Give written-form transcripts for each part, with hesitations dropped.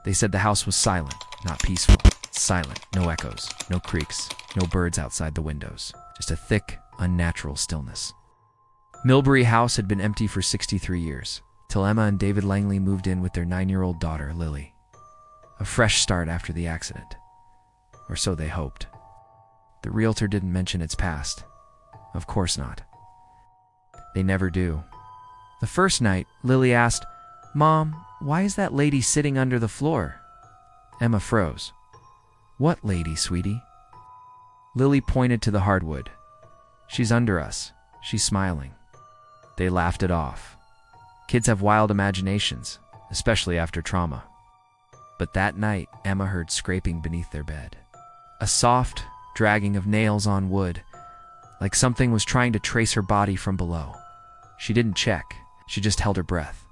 They said the house was silent, not peaceful. Silent, no echoes, no creaks, no birds outside the windows. Just a thick, unnatural stillness. Millbury House had been empty for 63 years, till Emma and David Langley moved in with their 9-year-old daughter, Lily. A fresh start after the accident. Or so they hoped. The realtor didn't mention its past. Of course not. They never do. The first night, Lily asked, "Mom, why is that lady sitting under the floor?" Emma froze. "What lady, sweetie?" Lily pointed to the hardwood. "She's under us. She's smiling." They laughed it off. Kids have wild imaginations, especially after trauma. But that night, Emma heard scraping beneath their bed. A soft, dragging of nails on wood, like something was trying to trace her body from below. She didn't check. She just held her breath.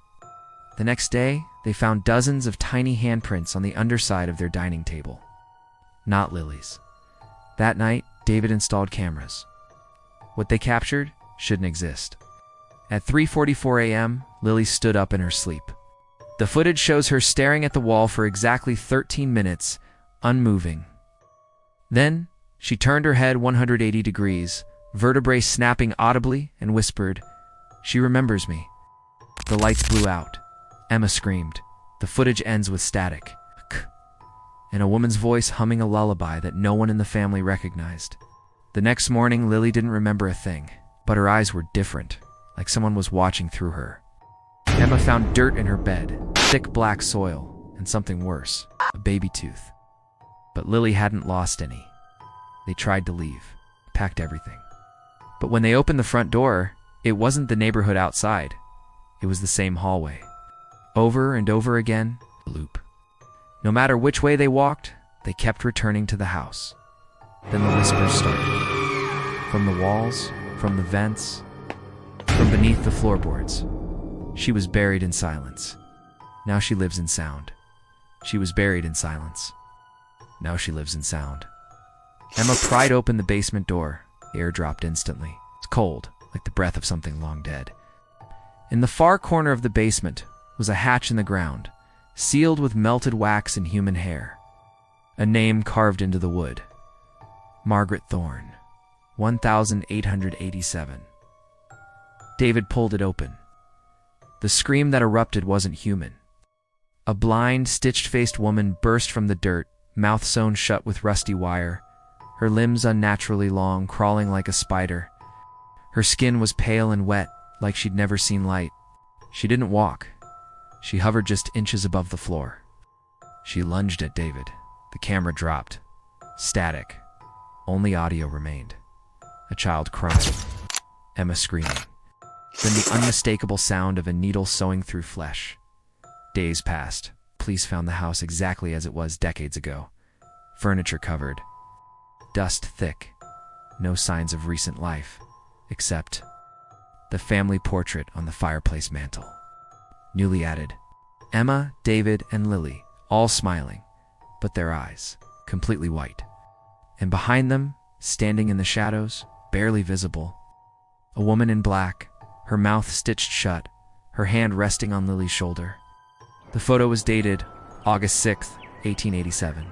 The next day, they found dozens of tiny handprints on the underside of their dining table. Not Lily's. That night, David installed cameras. What they captured shouldn't exist. At 3:44 a.m., Lily stood up in her sleep. The footage shows her staring at the wall for exactly 13 minutes, unmoving. Then, she turned her head 180 degrees, vertebrae snapping audibly, and whispered, "She remembers me." The lights blew out. Emma screamed. The footage ends with static. And a woman's voice humming a lullaby that no one in the family recognized. The next morning, Lily didn't remember a thing, but her eyes were different, like someone was watching through her. Emma found dirt in her bed, thick black soil, and something worse, a baby tooth. But Lily hadn't lost any. They tried to leave, packed everything. But when they opened the front door, it wasn't the neighborhood outside. It was the same hallway. Over and over again, a loop. No matter which way they walked, they kept returning to the house. Then the whispers started. From the walls, from the vents, from beneath the floorboards. She was buried in silence. Now she lives in sound. She was buried in silence. Now she lives in sound. Emma pried open the basement door. The air dropped instantly. It's cold, like the breath of something long dead. In the far corner of the basement was a hatch in the ground, sealed with melted wax and human hair. A name carved into the wood. Margaret Thorne, 1887. David pulled it open. The scream that erupted wasn't human. A blind, stitched-faced woman burst from the dirt, mouth sewn shut with rusty wire, her limbs unnaturally long, crawling like a spider. Her skin was pale and wet, like she'd never seen light. She didn't walk. She hovered just inches above the floor. She lunged at David. The camera dropped. Static. Only audio remained. A child crying. Emma screaming. Then the unmistakable sound of a needle sewing through flesh. Days passed. Police found the house exactly as it was decades ago. Furniture covered. Dust thick. No signs of recent life, except the family portrait on the fireplace mantel. Newly added. Emma, David, and Lily, all smiling, but their eyes completely white. And behind them, standing in the shadows, barely visible, a woman in black, her mouth stitched shut, her hand resting on Lily's shoulder. The photo was dated August 6th, 1887.